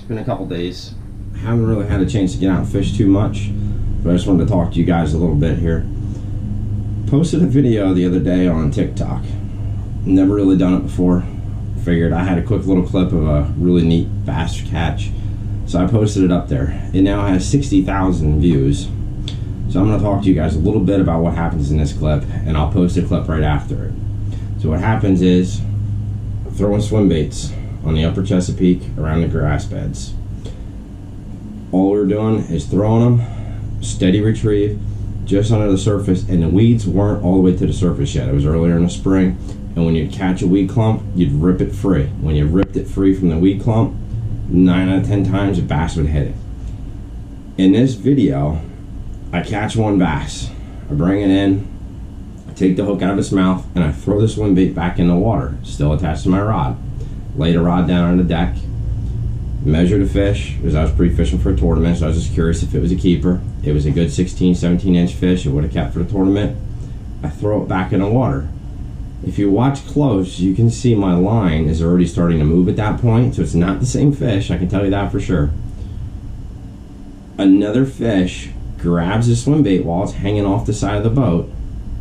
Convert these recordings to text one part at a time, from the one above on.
been a couple days. Haven't really had a chance to get out and fish too much, but I just wanted to talk to you guys a little bit here. Posted a video the other day on TikTok. Never really done it before. Figured I had a quick little clip of a really neat bass catch, so I posted it up there. It now has 60,000 views. So I'm going to talk to you guys a little bit about what happens in this clip, and I'll post a clip right after it. So what happens is, throwing swim baits on the upper Chesapeake around the grass beds. All we're doing is throwing them, steady retrieve, just under the surface, and the weeds weren't all the way to the surface yet. It was earlier in the spring, and when you'd catch a weed clump, you'd rip it free. When you ripped it free from the weed clump, 9 out of 10 times a bass would hit it. In this video, I catch one bass, I bring it in, I take the hook out of its mouth, and I throw the swim bait back in the water, still attached to my rod. Lay the rod down on the deck, measure the fish, because I was pre-fishing for a tournament, so I was just curious if it was a keeper. It was a good 16, 17 inch fish, it would have kept for the tournament. I throw it back in the water. If you watch close, you can see my line is already starting to move at that point, so it's not the same fish, I can tell you that for sure. Another fish grabs the swim bait while it's hanging off the side of the boat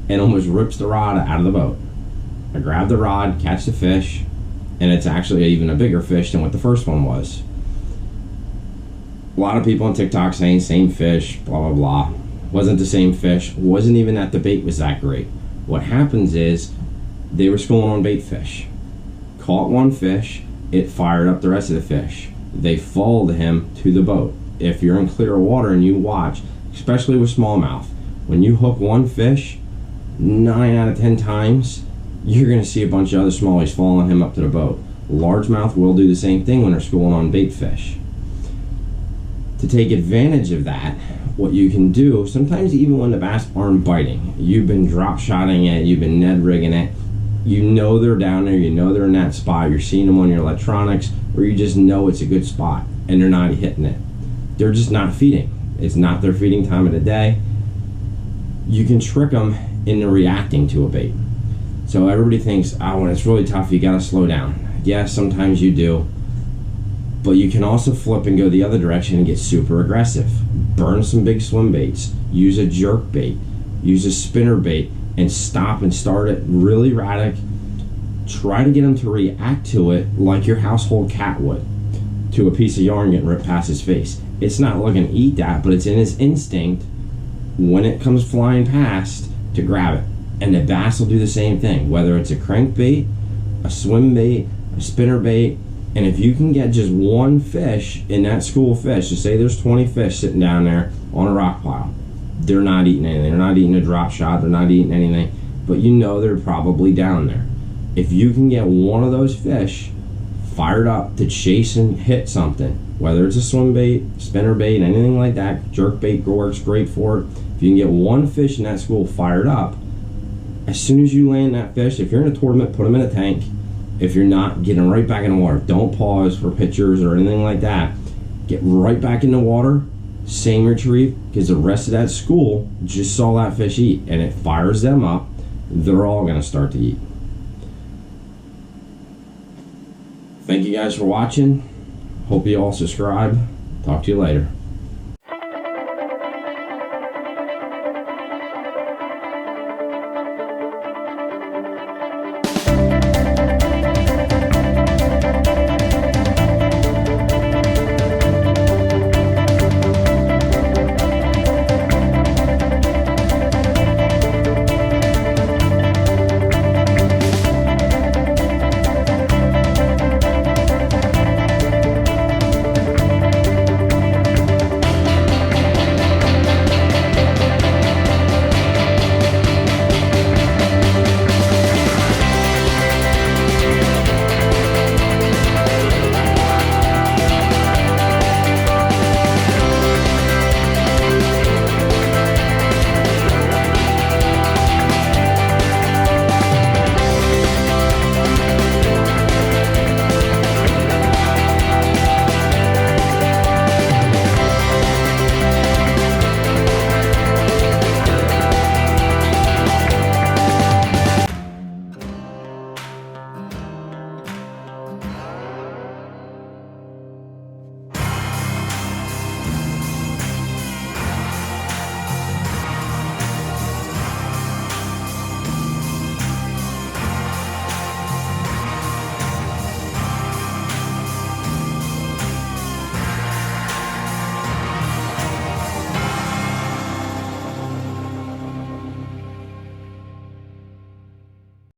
and almost rips the rod out of the boat. I grab the rod, catch the fish, and it's actually even a bigger fish than what the first one was. A lot of people on TikTok saying same fish, blah blah blah. Wasn't the same fish, wasn't even that the bait was that great. What happens is, they were schooling on bait fish. Caught one fish, it fired up the rest of the fish. They followed him to the boat. If you're in clear water and you watch, especially with smallmouth, when you hook one fish, 9 out of 10 times, you're going to see a bunch of other smallies following him up to the boat. Largemouth will do the same thing when they're schooling on bait fish. To take advantage of that, what you can do, sometimes even when the bass aren't biting, you've been drop shotting it, you've been Ned rigging it, you know they're down there, you know they're in that spot, you're seeing them on your electronics, or you just know it's a good spot, and they're not hitting it. They're just not feeding. It's not their feeding time of the day. You can trick them into reacting to a bait. So everybody thinks, oh, when it's really tough, you gotta slow down. Yes, sometimes you do. But you can also flip and go the other direction and get super aggressive. Burn some big swim baits. Use a jerk bait. Use a spinner bait and stop and start it really erratic. Try to get them to react to it like your household cat would to a piece of yarn getting ripped past his face. It's not looking to eat that, but it's in his instinct when it comes flying past to grab it. And the bass will do the same thing, whether it's a crankbait, a swim bait, a spinner bait. And if you can get just one fish in that school of fish, to say there's 20 fish sitting down there on a rock pile, they're not eating anything. They're not eating a drop shot, they're not eating anything, but you know they're probably down there. If you can get one of those fish fired up to chase and hit something, whether it's a swim bait, spinner bait, anything like that, jerk bait works great for it. If you can get one fish in that school fired up, as soon as you land that fish, if you're in a tournament, put them in a tank. If you're not, get them right back in the water. Don't pause for pictures or anything like that. Get right back in the water, same retrieve, because the rest of that school just saw that fish eat, and it fires them up. They're all going to start to eat. Thank you guys for watching. Hope you all subscribe. Talk to you later.